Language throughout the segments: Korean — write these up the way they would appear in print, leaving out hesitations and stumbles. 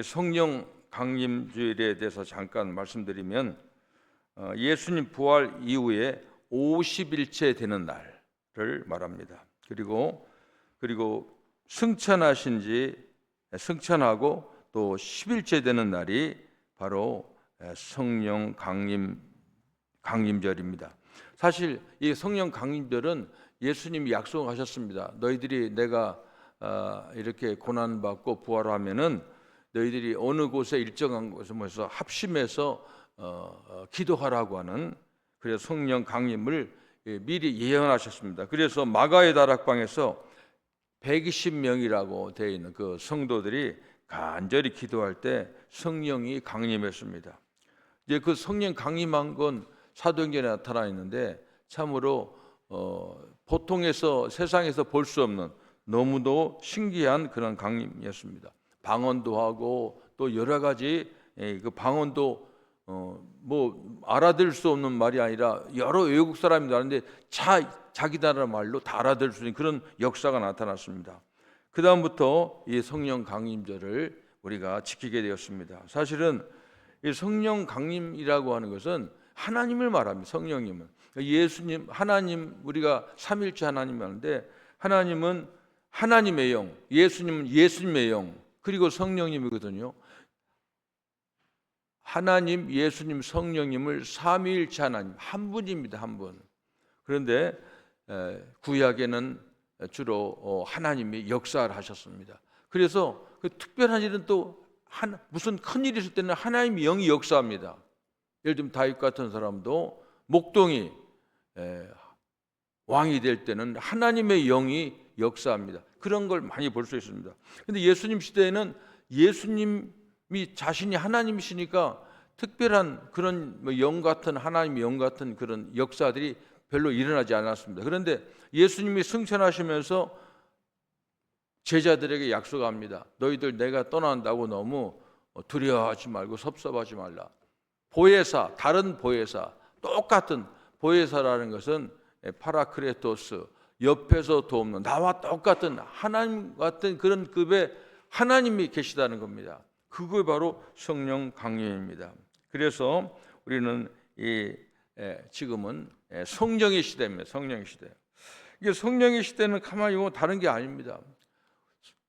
성령 강림주일에 대해서 잠깐 말씀드리면 예수님 부활 이후에 50일째 되는 날을 말합니다. 그리고 승천하고 또 10일째 되는 날이 바로 성령 강림절입니다. 사실 이 성령 강림절은 예수님이 약속하셨습니다. 너희들이 내가 이렇게 고난받고 부활하면은 너희들이 어느 곳에 일정한 곳에서 합심해서 기도하라고 하는, 그래서 성령 강림을 미리 예언하셨습니다. 그래서 마가의 다락방에서 120명이라고 되어 있는 그 성도들이 간절히 기도할 때 성령이 강림했습니다. 이제 그 성령 강림한 건 사도행전에 나타나 있는데 참으로 보통에서 세상에서 볼 수 없는 너무도 신기한 그런 강림이었습니다. 방언도 하고 또 여러 가지 그 방언도 뭐 알아들 수 없는 말이 아니라 여러 외국 사람이 나는데 자기 나라 말로 다 알아들 수 있는 그런 역사가 나타났습니다. 그 다음부터 이 성령 강림절을 우리가 지키게 되었습니다. 사실은 이 성령 강림이라고 하는 것은 하나님을 말합니다. 성령님은 예수님, 하나님, 우리가 삼일째 하나님 하는데 하나님은 하나님의 영, 예수님은 예수님의 영, 그리고 성령님이거든요. 하나님, 예수님, 성령님을 삼위일체 하나님, 한 분입니다. 한 분. 그런데 구약에는 주로 하나님이 역사를 하셨습니다. 그래서 그 특별한 일은 또 무슨 큰 일이 있을 때는 하나님의 영이 역사합니다. 예를 들면 다윗 같은 사람도 목동이 왕이 될 때는 하나님의 영이 역사합니다. 그런 걸 많이 볼 수 있습니다. 그런데 예수님 시대에는 예수님이 자신이 하나님이시니까 특별한 그런 영 같은, 하나님의 영 같은 그런 역사들이 별로 일어나지 않았습니다. 그런데 예수님이 승천하시면서 제자들에게 약속합니다. 너희들 내가 떠난다고 너무 두려워하지 말고 섭섭하지 말라. 보혜사, 다른 보혜사, 똑같은 보혜사라는 것은 파라크레토스, 옆에서 돕는 나와 똑같은 하나님 같은 그런 급의 하나님이 계시다는 겁니다. 그게 바로 성령 강림입니다. 그래서 우리는 지금은 성령의 시대입니다. 성령의 시대. 이게 성령의 시대는 가만히 보면 다른 게 아닙니다.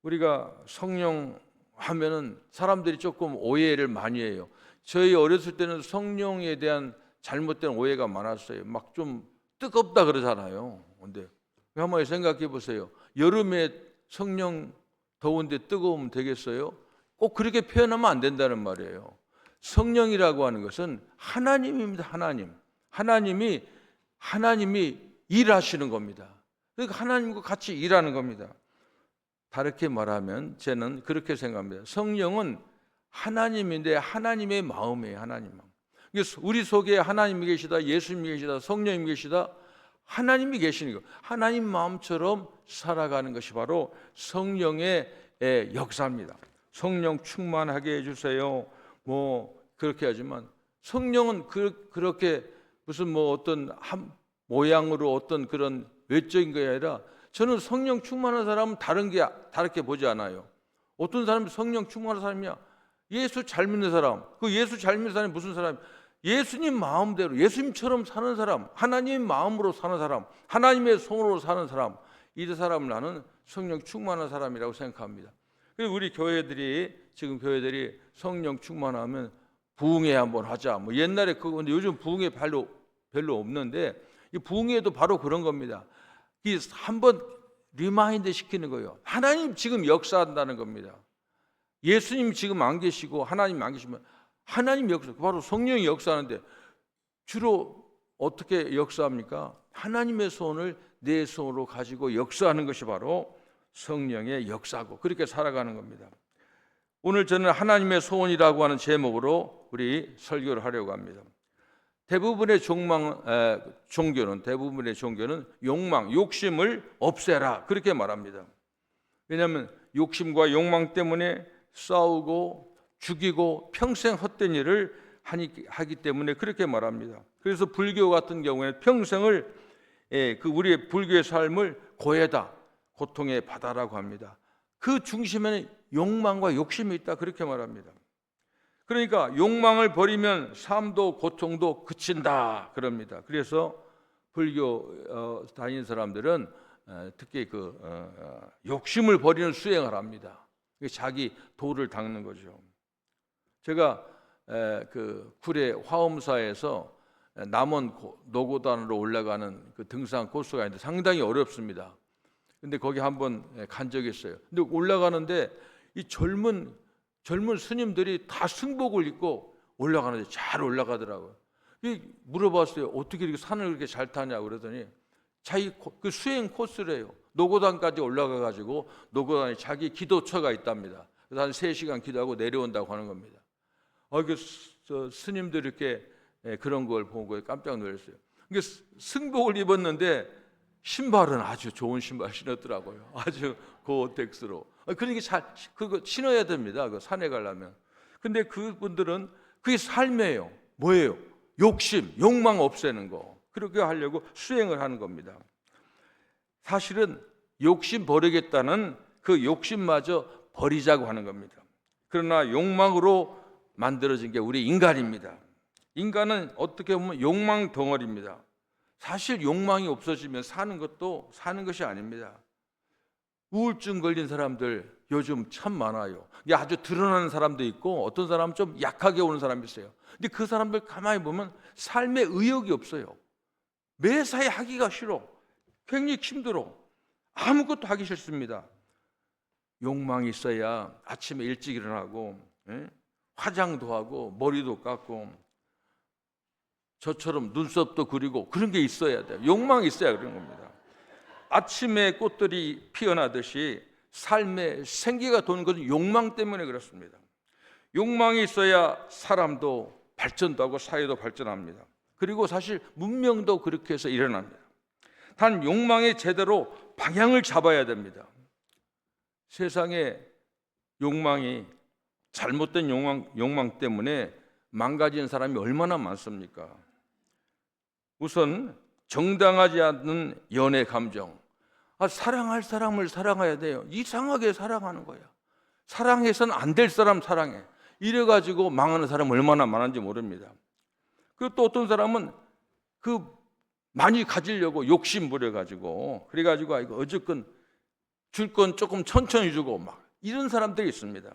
우리가 성령 하면은 사람들이 조금 오해를 많이 해요. 저희 어렸을 때는 성령에 대한 잘못된 오해가 많았어요. 막 좀 뜨겁다 그러잖아요. 근데 한번 생각해 보세요. 여름에 성령 더운데 뜨거우면 되겠어요? 꼭 그렇게 표현하면 안 된다는 말이에요. 성령이라고 하는 것은 하나님입니다. 하나님이 일하시는 겁니다. 그러니까 하나님과 같이 일하는 겁니다. 다르게 말하면 저는 그렇게 생각합니다. 성령은 하나님인데 하나님의 마음이에요. 하나님 마음. 우리 속에 하나님이 계시다, 예수님이 계시다, 성령님이 계시다, 하나님이 계시는 것, 하나님 마음처럼 살아가는 것이 바로 성령의 역사입니다. 성령 충만하게 해주세요. 뭐 그렇게 하지만 성령은 그렇게 무슨 뭐 어떤 모양으로 어떤 그런 외적인 게 아니라 저는 성령 충만한 사람은 다르게 보지 않아요. 어떤 사람이 성령 충만한 사람이야? 예수 잘 믿는 사람. 그 예수 잘 믿는 사람이 무슨 사람? 예수님 마음대로 예수님처럼 사는 사람, 하나님의 마음으로 사는 사람, 하나님의 손으로 사는 사람, 이 사람을 나는 성령 충만한 사람이라고 생각합니다. 그리고 우리 지금 교회들이 성령 충만하면 부흥회 한번 하자. 뭐 옛날에 근데 요즘 부흥회 별로 없는데 이 부흥회도 바로 그런 겁니다. 이 한번 리마인드 시키는 거예요. 하나님 지금 역사한다는 겁니다. 예수님 지금 안 계시고 하나님 안 계시면 하나님 역사, 바로 성령이 역사하는데 주로 어떻게 역사합니까? 하나님의 손을 내 손으로 가지고 역사하는 것이 바로 성령의 역사고 그렇게 살아가는 겁니다. 오늘 저는 하나님의 소원이라고 하는 제목으로 우리 설교를 하려고 합니다. 대부분의 종교는 욕망, 욕심을 없애라 그렇게 말합니다. 왜냐하면 욕심과 욕망 때문에 싸우고 죽이고 평생 헛된 일을 하기 때문에 그렇게 말합니다. 그래서 불교 같은 경우에는 평생을 우리의 불교의 삶을 고해다, 고통의 바다라고 합니다. 그 중심에는 욕망과 욕심이 있다 그렇게 말합니다. 그러니까 욕망을 버리면 삶도 고통도 그친다 그럽니다. 그래서 불교 다니는 사람들은 특히 욕심을 버리는 수행을 합니다. 자기 도를 닦는 거죠. 제가 그 구례 화엄사에서 남원 노고단으로 올라가는 그 등산 코스가 있는데 상당히 어렵습니다. 근데 거기 한번 간 적이 있어요. 근데 올라가는데 이 젊은 스님들이 다 승복을 입고 올라가는데 잘 올라가더라고요. 물어봤어요. 어떻게 이렇게 산을 그렇게 잘 타냐 그러더니 자기 그 수행 코스래요. 노고단까지 올라가 가지고 노고단에 자기 기도처가 있답니다. 그래서 한 3시간 기도하고 내려온다고 하는 겁니다. 스님들 이렇게 그런 걸 보고 깜짝 놀랐어요. 승복을 입었는데 신발은 아주 좋은 신발 신었더라고요. 아주 고텍스로. 그러니까 그거 신어야 됩니다. 그 산에 가려면. 근데 그분들은 그게 삶이에요. 뭐예요? 욕심, 욕망 없애는 거. 그렇게 하려고 수행을 하는 겁니다. 사실은 욕심 버리겠다는 그 욕심마저 버리자고 하는 겁니다. 그러나 욕망으로 만들어진 게 우리 인간입니다. 인간은 어떻게 보면 욕망 덩어리입니다. 사실 욕망이 없어지면 사는 것이 아닙니다. 우울증 걸린 사람들 요즘 참 많아요. 이게 아주 드러나는 사람도 있고 어떤 사람은 좀 약하게 오는 사람이 있어요. 근데 그 사람들 가만히 보면 삶에 의욕이 없어요. 매사에 하기가 싫어. 굉장히 힘들어. 아무것도 하기 싫습니다. 욕망이 있어야 아침에 일찍 일어나고 화장도 하고 머리도 깎고 저처럼 눈썹도 그리고 그런 게 있어야 돼요. 욕망이 있어야 그런 겁니다. 아침에 꽃들이 피어나듯이 삶에 생기가 도는 것은 욕망 때문에 그렇습니다. 욕망이 있어야 사람도 발전도 하고 사회도 발전합니다. 그리고 사실 문명도 그렇게 해서 일어납니다. 단 욕망에 제대로 방향을 잡아야 됩니다. 세상에 욕망이 잘못된 욕망 때문에 망가진 사람이 얼마나 많습니까? 우선 정당하지 않는 연애 감정. 사랑할 사람을 사랑해야 돼요. 이상하게 사랑하는 거야. 사랑해서는 안 될 사람 사랑해. 이래가지고 망하는 사람 얼마나 많은지 모릅니다. 그리고 또 어떤 사람은 많이 가지려고 욕심 부려가지고 그래가지고 이거 어쨌건 줄 건 조금 천천히 주고 막 이런 사람들이 있습니다.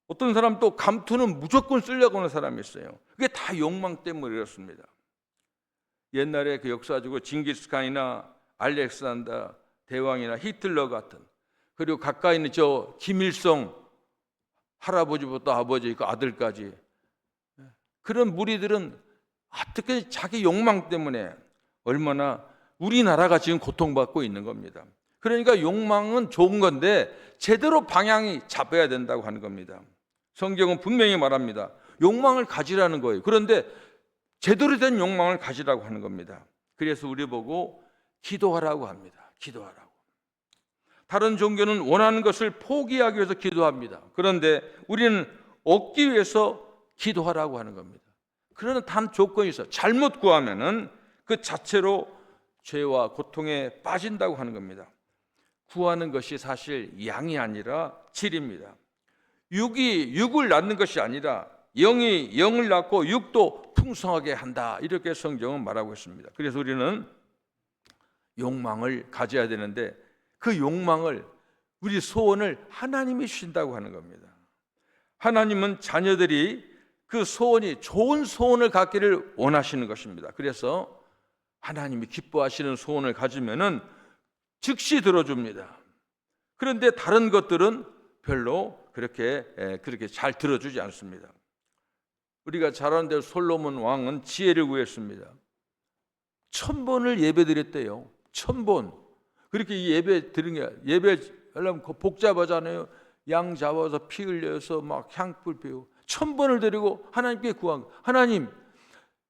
어떤 사람 또 감투는 무조건 쓰려고 하는 사람이 있어요. 그게 다 욕망 때문에 그렇습니다. 옛날에 그 역사적으로 징기스칸이나 알렉산더 대왕이나 히틀러 같은, 그리고 가까이 있는 저 김일성 할아버지부터 아버지 그 아들까지, 그런 무리들은 어떻게 자기 욕망 때문에 얼마나 우리나라가 지금 고통받고 있는 겁니다. 그러니까 욕망은 좋은 건데 제대로 방향이 잡아야 된다고 하는 겁니다. 성경은 분명히 말합니다. 욕망을 가지라는 거예요. 그런데 제대로 된 욕망을 가지라고 하는 겁니다. 그래서 우리 보고 기도하라고 합니다. 기도하라고. 다른 종교는 원하는 것을 포기하기 위해서 기도합니다. 그런데 우리는 얻기 위해서 기도하라고 하는 겁니다. 그러나 단 조건이 있어요. 잘못 구하면은 그 자체로 죄와 고통에 빠진다고 하는 겁니다. 구하는 것이 사실 양이 아니라 질입니다. 육이 육을 낳는 것이 아니라 영이 영을 낳고 육도 풍성하게 한다. 이렇게 성경은 말하고 있습니다. 그래서 우리는 욕망을 가져야 되는데 그 욕망을, 우리 소원을 하나님이 주신다고 하는 겁니다. 하나님은 자녀들이 그 소원이 좋은 소원을 갖기를 원하시는 것입니다. 그래서 하나님이 기뻐하시는 소원을 가지면은 즉시 들어줍니다. 그런데 다른 것들은 별로 그렇게 잘 들어주지 않습니다. 우리가 잘 아는 대로 솔로몬 왕은 지혜를 구했습니다. 1000번을 예배드렸대요. 1000번. 그렇게 이 예배 드린 게, 예배하려면 복잡하잖아요. 양 잡아서 피 흘려서 막 향불 피우고 1000번을 드리고 하나님께 구한 거. 하나님,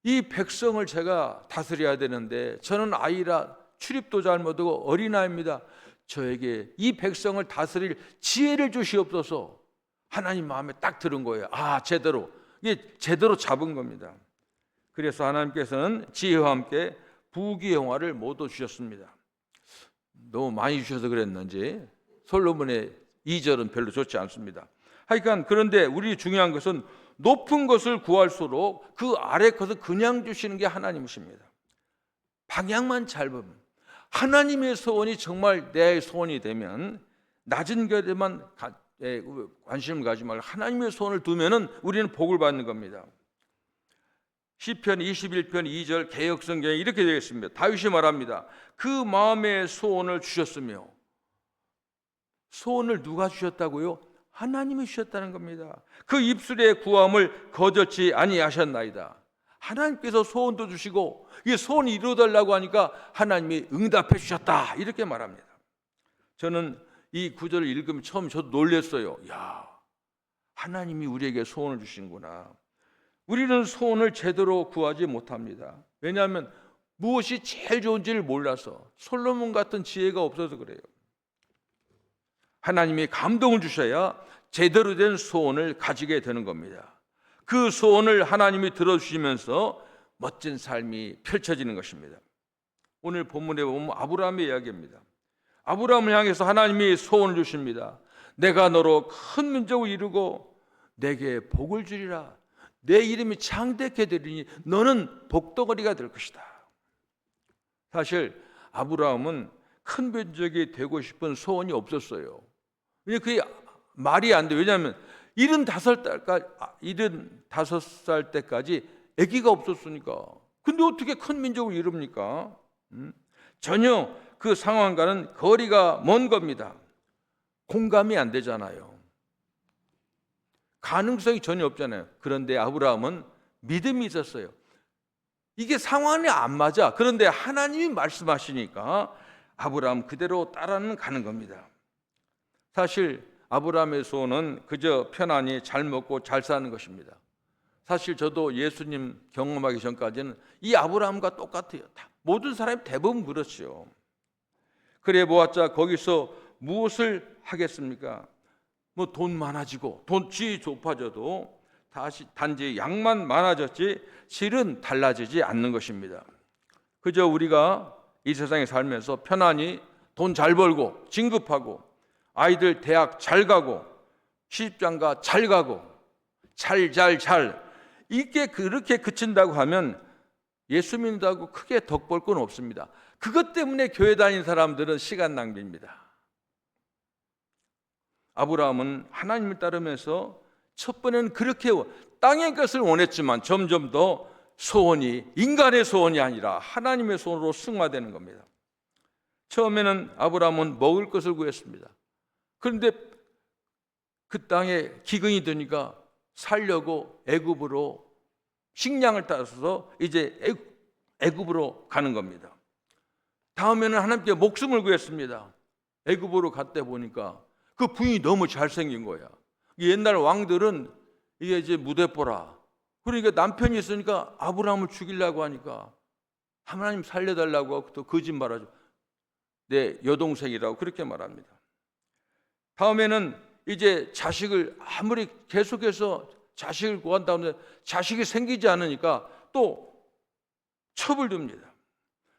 이 백성을 제가 다스려야 되는데 저는 아이라 출입도 잘 못하고 어린아이입니다. 저에게 이 백성을 다스릴 지혜를 주시옵소서. 하나님 마음에 딱 들은 거예요. 제대로. 이게 제대로 잡은 겁니다. 그래서 하나님께서는 지혜와 함께 부귀영화를 모두 주셨습니다. 너무 많이 주셔서 그랬는지 솔로몬의 2절은 별로 좋지 않습니다. 하여간 그런데 우리 중요한 것은 높은 것을 구할수록 그 아래 것을 그냥 주시는 게 하나님이십니다. 방향만 잘 보면 하나님의 소원이 정말 내 소원이 되면 낮은 것에만 관심을 가지 말고 하나님의 소원을 두면은 우리는 복을 받는 겁니다. 시편 21편 2절 개역성경에 이렇게 되어 있습니다. 다윗이 말합니다. 그 마음의 소원을 주셨으며, 소원을 누가 주셨다고요? 하나님이 주셨다는 겁니다. 그 입술의 구함을 거절치 아니하셨나이다. 하나님께서 소원도 주시고 이 소원을 이루어달라고 하니까 하나님이 응답해 주셨다, 이렇게 말합니다. 저는 이 구절을 읽으면 처음 저도 놀랐어요. 야, 하나님이 우리에게 소원을 주시는구나. 우리는 소원을 제대로 구하지 못합니다. 왜냐하면 무엇이 제일 좋은지를 몰라서, 솔로몬 같은 지혜가 없어서 그래요. 하나님이 감동을 주셔야 제대로 된 소원을 가지게 되는 겁니다. 그 소원을 하나님이 들어주시면서 멋진 삶이 펼쳐지는 것입니다. 오늘 본문에 보면 아브라함의 이야기입니다. 아브라함을 향해서 하나님이 소원을 주십니다. 내가 너로 큰 민족을 이루고 내게 복을 주리라. 내 이름이 창대케 되리니 너는 복덩어리가 될 것이다. 사실 아브라함은 큰 민족이 되고 싶은 소원이 없었어요. 그게 말이 안 돼요. 왜냐하면 75살 때까지 아기가 없었으니까. 근데 어떻게 큰 민족을 이룹니까? 전혀 그 상황과는 거리가 먼 겁니다. 공감이 안 되잖아요. 가능성이 전혀 없잖아요. 그런데 아브라함은 믿음이 있었어요. 이게 상황이 안 맞아. 그런데 하나님이 말씀하시니까 아브라함 그대로 따라는 가는 겁니다. 사실 아브라함의 소원은 그저 편안히 잘 먹고 잘 사는 것입니다. 사실 저도 예수님 경험하기 전까지는 이 아브라함과 똑같아요. 모든 사람이 대부분 그렇죠. 그래 보았자 거기서 무엇을 하겠습니까? 뭐 돈 많아지고 돈이 좁아져도 단지 양만 많아졌지 실은 달라지지 않는 것입니다. 그저 우리가 이 세상에 살면서 편안히 돈 잘 벌고 진급하고 아이들 대학 잘 가고 시집장가 잘 가고 잘 이게 그렇게 그친다고 하면 예수 믿는다고 크게 덕 볼 건 없습니다. 그것 때문에 교회 다니는 사람들은 시간 낭비입니다. 아브라함은 하나님을 따르면서 첫 번에는 그렇게 땅의 것을 원했지만 점점 더 소원이 인간의 소원이 아니라 하나님의 소원으로 승화되는 겁니다. 처음에는 아브라함은 먹을 것을 구했습니다. 그런데 그 땅에 기근이 드니까 살려고 애굽으로 식량을 따라서 이제 애굽으로 가는 겁니다. 다음에는 하나님께 목숨을 구했습니다. 애굽으로 갔다 보니까 그 부인이 너무 잘생긴 거야. 옛날 왕들은 이게 이제 무대뽀라. 그러니까 남편이 있으니까 아브라함을 죽이려고 하니까 하나님 살려달라고 하고 또 거짓말하죠. 내 여동생이라고 그렇게 말합니다. 다음에는 이제 자식을 아무리 계속해서 자식을 구한다고 하는데 자식이 생기지 않으니까 또 첩을 둡니다.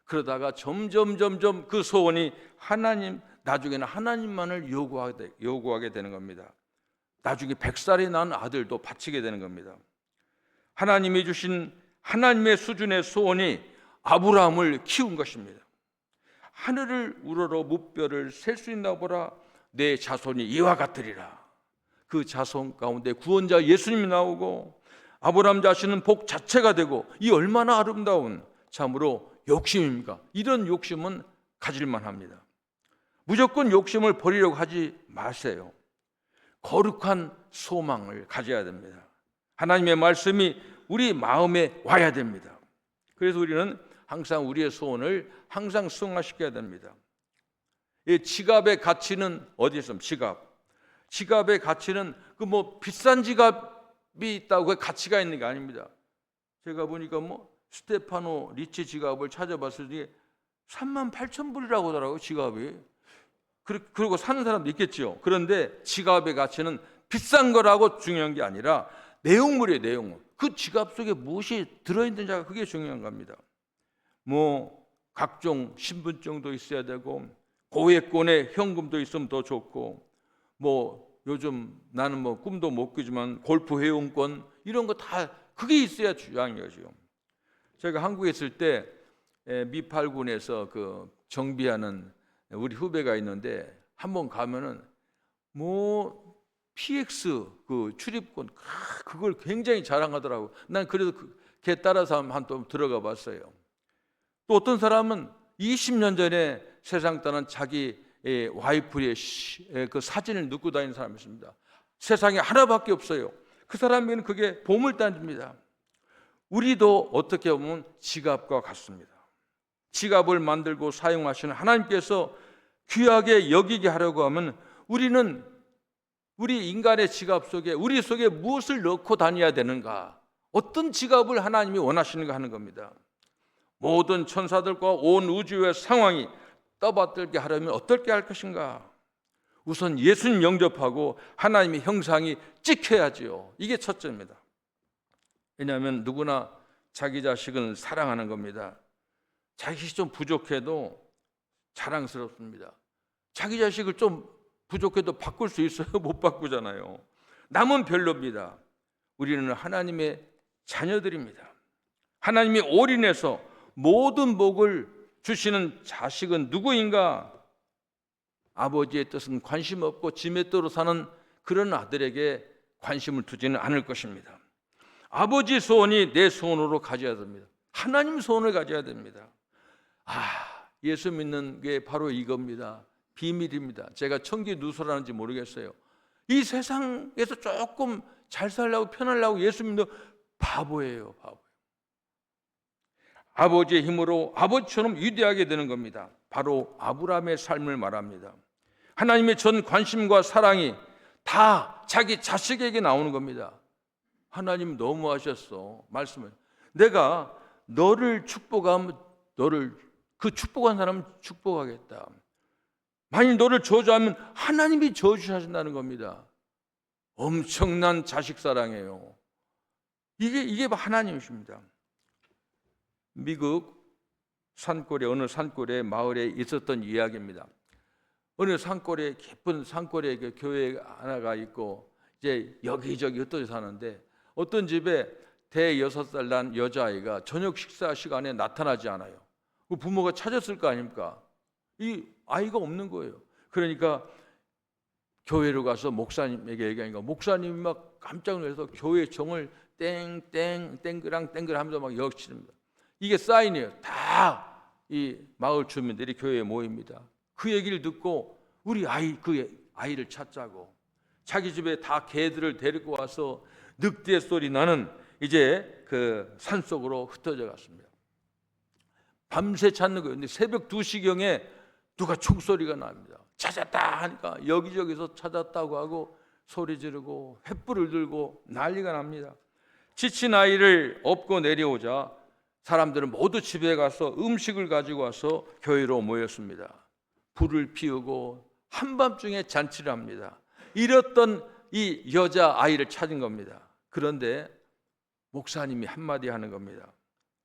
그러다가 점점 그 소원이 나중에는 하나님만을 요구하게 되는 겁니다. 나중에 100살이 난 아들도 바치게 되는 겁니다. 하나님이 주신 하나님의 수준의 소원이 아브라함을 키운 것입니다. 하늘을 우러러 무뼈를 셀 수 있나 보라. 내 자손이 이와 같으리라. 그 자손 가운데 구원자 예수님이 나오고 아브라함 자신은 복 자체가 되고 이 얼마나 아름다운 참으로 욕심입니까? 이런 욕심은 가질만 합니다. 무조건 욕심을 버리려고 하지 마세요. 거룩한 소망을 가져야 됩니다. 하나님의 말씀이 우리 마음에 와야 됩니다. 그래서 우리는 항상 우리의 소원을 항상 승화시켜야 됩니다. 이 지갑의 가치는 어디에 있습니까? 지갑의 가치는 그 뭐 비싼 지갑이 있다고 가치가 있는 게 아닙니다. 제가 보니까 뭐 스테파노 리치 지갑을 찾아봤을 때 38,000불이라고 하더라고요, 지갑이. 그리고 사는 사람도 있겠죠. 그런데 지갑의 가치는 비싼 거라고 중요한 게 아니라 내용물이에요, 내용물. 그 지갑 속에 무엇이 들어있는지가 그게 중요한 겁니다. 뭐 각종 신분증도 있어야 되고 고액권의 현금도 있으면 더 좋고 뭐 요즘 나는 뭐 꿈도 못 꾸지만 골프 회원권 이런 거 다 그게 있어야 중요한 거죠. 제가 한국에 있을 때 미8군에서 그 정비하는 우리 후배가 있는데 한번 가면은 뭐 PX 그 출입권 그걸 굉장히 자랑하더라고. 난 그래도 걔 따라서 한번 들어가 봤어요. 또 어떤 사람은 20년 전에 세상 떠난 자기 와이프의 그 사진을 넣고 다니는 사람이 있습니다. 세상에 하나밖에 없어요. 그 사람에게는 그게 보물단지입니다. 우리도 어떻게 보면 지갑과 같습니다. 지갑을 만들고 사용하시는 하나님께서 귀하게 여기게 하려고 하면 우리는 우리 인간의 지갑 속에 우리 속에 무엇을 넣고 다녀야 되는가? 어떤 지갑을 하나님이 원하시는가 하는 겁니다. 모든 천사들과 온 우주의 상황이 떠받들게 하려면 어떻게 할 것인가? 우선 예수님 영접하고 하나님의 형상이 찍혀야지요. 이게 첫째입니다. 왜냐하면 누구나 자기 자식은 사랑하는 겁니다. 자식이 좀 부족해도 자랑스럽습니다. 자기 자식을 좀 부족해도 바꿀 수 있어요? 못 바꾸잖아요. 남은 별로입니다. 우리는 하나님의 자녀들입니다. 하나님이 올인해서 모든 복을 주시는 자식은 누구인가? 아버지의 뜻은 관심 없고 지의 대로 사는 그런 아들에게 관심을 두지는 않을 것입니다. 아버지 소원이 내 소원으로 가져야 됩니다. 하나님 소원을 가져야 됩니다. 예수 믿는 게 바로 이겁니다. 비밀입니다. 제가 청기 누설하는지 모르겠어요. 이 세상에서 조금 잘 살려고 편하려고 예수 믿는 바보예요. 바보. 아버지의 힘으로 아버지처럼 위대하게 되는 겁니다. 바로 아브라함의 삶을 말합니다. 하나님의 전 관심과 사랑이 다 자기 자식에게 나오는 겁니다. 하나님 너무하셨어. 말씀을 내가 너를 축복하면 너를 그 축복한 사람은 축복하겠다. 만일 너를 저주하면 하나님이 저주하신다는 겁니다. 엄청난 자식 사랑이에요. 이게 하나님이십니다. 미국 산골에 어느 산골에 마을에 있었던 이야기입니다. 어느 산골에 깊은 산골에 교회 하나가 있고 이제 여기저기 흩어져 사는데 어떤 집에 대6살 난 여자아이가 저녁 식사 시간에 나타나지 않아요. 그 부모가 찾았을 거 아닙니까? 이 아이가 없는 거예요. 그러니까 교회로 가서 목사님에게 얘기하니까 목사님이 막 깜짝 놀라서 교회 정을 땡땡 땡그랑 땡그랑 하면서 막 역치릅니다. 이게 사인이에요. 다 이 마을 주민들이 교회에 모입니다. 그 얘기를 듣고 우리 그 아이를 찾자고 자기 집에 다 개들을 데리고 와서 늑대 소리 나는 이제 그 산속으로 흩어져 갔습니다. 밤새 찾는 거예요. 근데 새벽 2시경에 누가 총소리가 납니다. 찾았다 하니까 여기저기서 찾았다고 하고 소리 지르고 횃불을 들고 난리가 납니다. 지친 아이를 업고 내려오자 사람들은 모두 집에 가서 음식을 가지고 와서 교회로 모였습니다. 불을 피우고 한밤중에 잔치를 합니다. 잃었던 이 여자아이를 찾은 겁니다. 그런데 목사님이 한마디 하는 겁니다.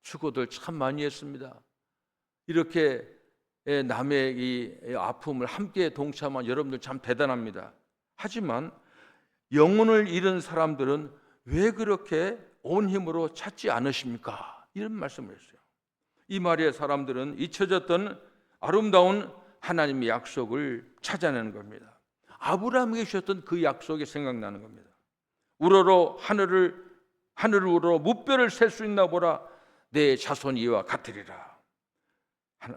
수고들 참 많이 했습니다. 이렇게 남의 이 아픔을 함께 동참한 여러분들 참 대단합니다. 하지만 영혼을 잃은 사람들은 왜 그렇게 온 힘으로 찾지 않으십니까? 이런 말씀을 했어요. 이 말에 사람들은 잊혀졌던 아름다운 하나님의 약속을 찾아내는 겁니다. 아브라함에게 주셨던 그 약속이 생각나는 겁니다. 우러러 하늘을 우러러 무뼈를 셀 수 있나 보라. 내 자손이 이와 같으리라.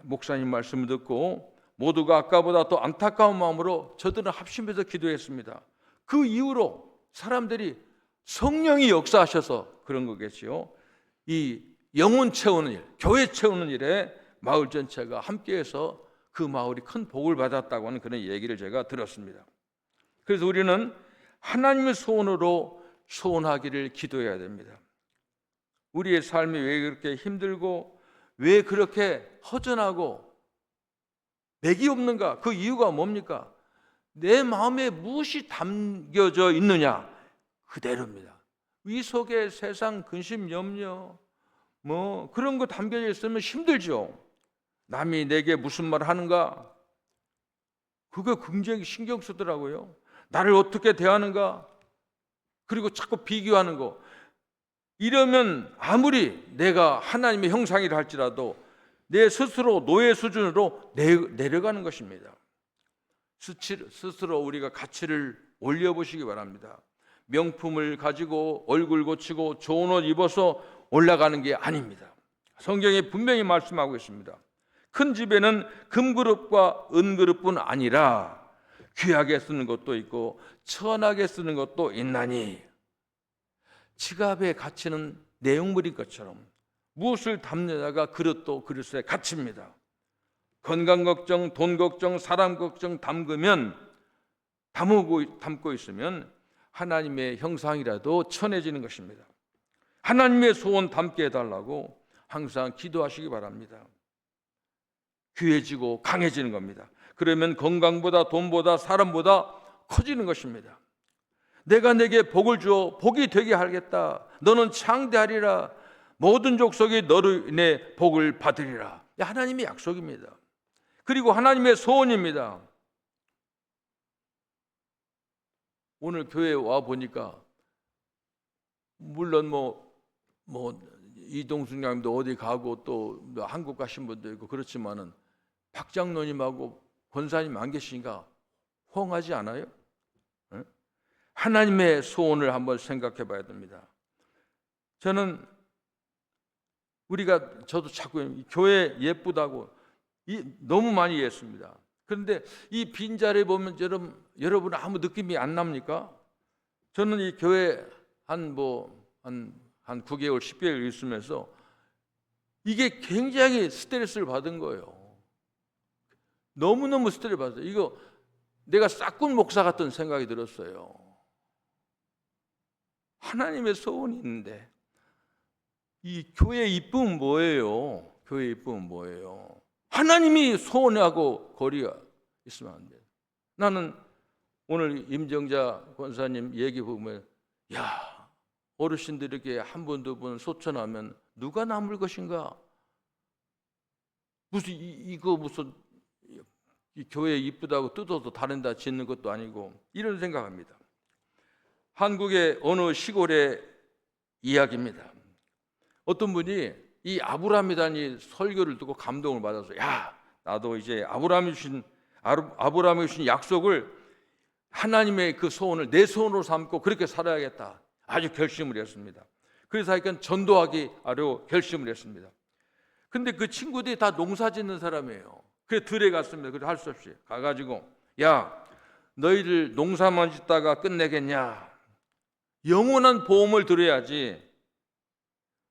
목사님 말씀을 듣고 모두가 아까보다 더 안타까운 마음으로 저들은 합심해서 기도했습니다. 그 이후로 사람들이 성령이 역사하셔서 그런 거겠지요. 이 영혼 채우는 일, 교회 채우는 일에 마을 전체가 함께해서 그 마을이 큰 복을 받았다고 하는 그런 얘기를 제가 들었습니다. 그래서 우리는 하나님의 소원으로 소원하기를 기도해야 됩니다. 우리의 삶이 왜 그렇게 힘들고 왜 그렇게 허전하고 맥이 없는가? 그 이유가 뭡니까? 내 마음에 무엇이 담겨져 있느냐? 그대로입니다. 위 속에 세상 근심 염려 뭐 그런 거 담겨져 있으면 힘들죠. 남이 내게 무슨 말 하는가? 그거 굉장히 신경 쓰더라고요. 나를 어떻게 대하는가? 그리고 자꾸 비교하는 거. 이러면 아무리 내가 하나님의 형상이라 할지라도 내 스스로 노예 수준으로 내려가는 것입니다. 스스로 우리가 가치를 올려보시기 바랍니다. 명품을 가지고 얼굴 고치고 좋은 옷 입어서 올라가는 게 아닙니다. 성경에 분명히 말씀하고 있습니다. 큰 집에는 금그릇과 은그릇뿐 아니라 귀하게 쓰는 것도 있고 천하게 쓰는 것도 있나니, 지갑의 가치는 내용물인 것처럼 무엇을 담느냐가 그릇도 그릇의 가치입니다. 건강 걱정, 돈 걱정, 사람 걱정 담고 있으면 하나님의 형상이라도 천해지는 것입니다. 하나님의 소원 담게 해달라고 항상 기도하시기 바랍니다. 귀해지고 강해지는 겁니다. 그러면 건강보다 돈보다 사람보다 커지는 것입니다. 내가 내게 복을 주어 복이 되게 하겠다. 너는 창대하리라. 모든 족속이 너로 인해 복을 받으리라. 하나님의 약속입니다. 그리고 하나님의 소원입니다. 오늘 교회에 와 보니까 물론 이동숙 양님도 어디 가고 또 한국 가신 분도 있고 그렇지만은 박 장로님하고 권사님 안 계시니까 호응하지 않아요? 네? 하나님의 소원을 한번 생각해 봐야 됩니다. 저도 자꾸 교회 예쁘다고 너무 많이 했습니다. 그런데 이 빈자리에 보면 여러분 아무 느낌이 안 납니까? 저는 이 교회 한 9개월, 10개월 있으면서 이게 굉장히 스트레스를 받은 거예요. 너무너무 스트레스 받았어요. 이거 내가 싹군 목사 같은 생각이 들었어요. 하나님의 소원이 있는데 이 교회의 이쁨은 뭐예요? 교회의 이쁨은 뭐예요? 하나님이 소원하고 거리가 있으면 안 돼요. 나는 오늘 임정자 권사님 얘기 보면 어르신들이 이렇게 한 분, 두 분 소천하면 누가 남을 것인가? 무슨 이 교회 이쁘다고 뜯어서 다른 데 짓는 것도 아니고 이런 생각합니다. 한국의 어느 시골의 이야기입니다. 어떤 분이 이 아브라함이라는 설교를 듣고 감동을 받아서 나도 이제 아브라함이 주신 약속을 하나님의 그 소원을 내 소원으로 삼고 그렇게 살아야겠다. 아주 결심을 했습니다. 그래서 하여간 전도하기로 결심을 했습니다. 근데 그 친구들이 다 농사 짓는 사람이에요. 그래서 들에 갔습니다. 그래서 할 수 없이 가가지고 너희들 농사만 짓다가 끝내겠냐? 영원한 보험을 들어야지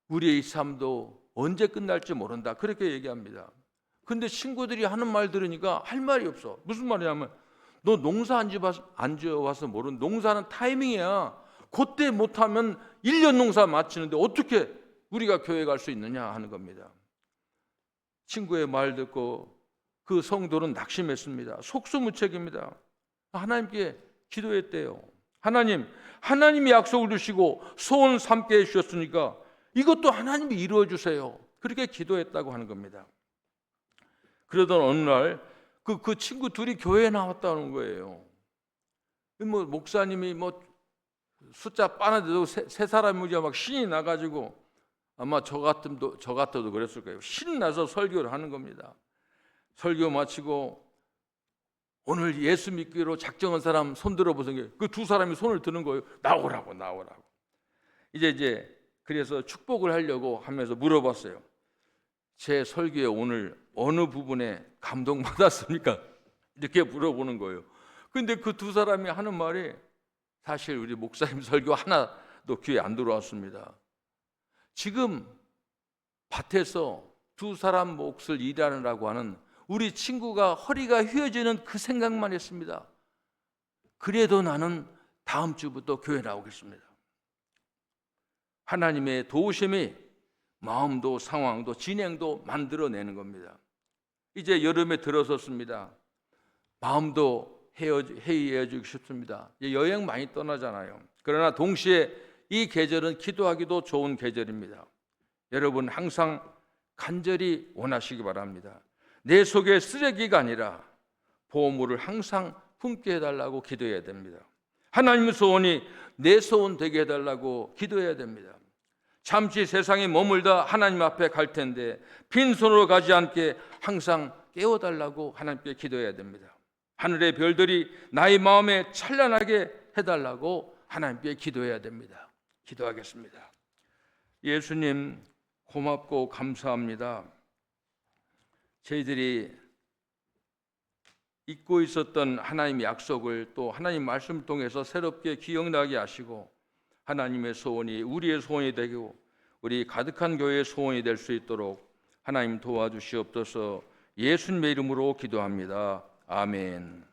우리의 이 삶도 언제 끝날지 모른다. 그렇게 얘기합니다. 근데 친구들이 하는 말 들으니까 할 말이 없어. 무슨 말이냐면 너 농사 안 지어와서 모르는, 농사는 타이밍이야. 그때 못하면 1년 농사 마치는데 어떻게 우리가 교회 갈 수 있느냐 하는 겁니다. 친구의 말 듣고 그 성도는 낙심했습니다. 속수무책입니다. 하나님께 기도했대요. 하나님이 약속을 주시고 소원 삼게 해주셨으니까 이것도 하나님이 이루어 주세요. 그렇게 기도했다고 하는 겁니다. 그러던 어느 날 그 친구 둘이 교회에 나왔다는 거예요. 목사님이 숫자 빠는데도 세 사람이 막 신이 나가지고 아마 저 같아도 그랬을 거예요. 신이 나서 설교를 하는 겁니다. 설교 마치고 오늘 예수 믿기로 작정한 사람 손 들어보세요. 그 두 사람이 손을 드는 거예요. 나오라고. 이제 그래서 축복을 하려고 하면서 물어봤어요. 제 설교에 오늘 어느 부분에 감동받았습니까? 이렇게 물어보는 거예요. 근데 그 두 사람이 하는 말이 사실 우리 목사님 설교 하나도 귀에 안 들어왔습니다. 지금 밭에서 두 사람 몫을 일하느라고 하는 우리 친구가 허리가 휘어지는 그 생각만 했습니다. 그래도 나는 다음 주부터 교회 나오겠습니다. 하나님의 도우심이 마음도 상황도 진행도 만들어내는 겁니다. 이제 여름에 들어섰습니다. 마음도 해이해지고 싶습니다. 여행 많이 떠나잖아요. 그러나 동시에 이 계절은 기도하기도 좋은 계절입니다. 여러분 항상 간절히 원하시기 바랍니다. 내 속에 쓰레기가 아니라 보물을 항상 품게 해달라고 기도해야 됩니다. 하나님의 소원이 내 소원 되게 해달라고 기도해야 됩니다. 잠시 세상에 머물다 하나님 앞에 갈 텐데 빈손으로 가지 않게 항상 깨워달라고 하나님께 기도해야 됩니다. 하늘의 별들이 나의 마음에 찬란하게 해달라고 하나님께 기도해야 됩니다. 기도하겠습니다. 예수님, 고맙고 감사합니다. 저희들이 잊고 있었던 하나님의 약속을 또 하나님 말씀을 통해서 새롭게 기억나게 하시고 하나님의 소원이 우리의 소원이 되고 우리 가득한 교회의 소원이 될 수 있도록 하나님 도와주시옵소서. 예수님의 이름으로 기도합니다. 아멘.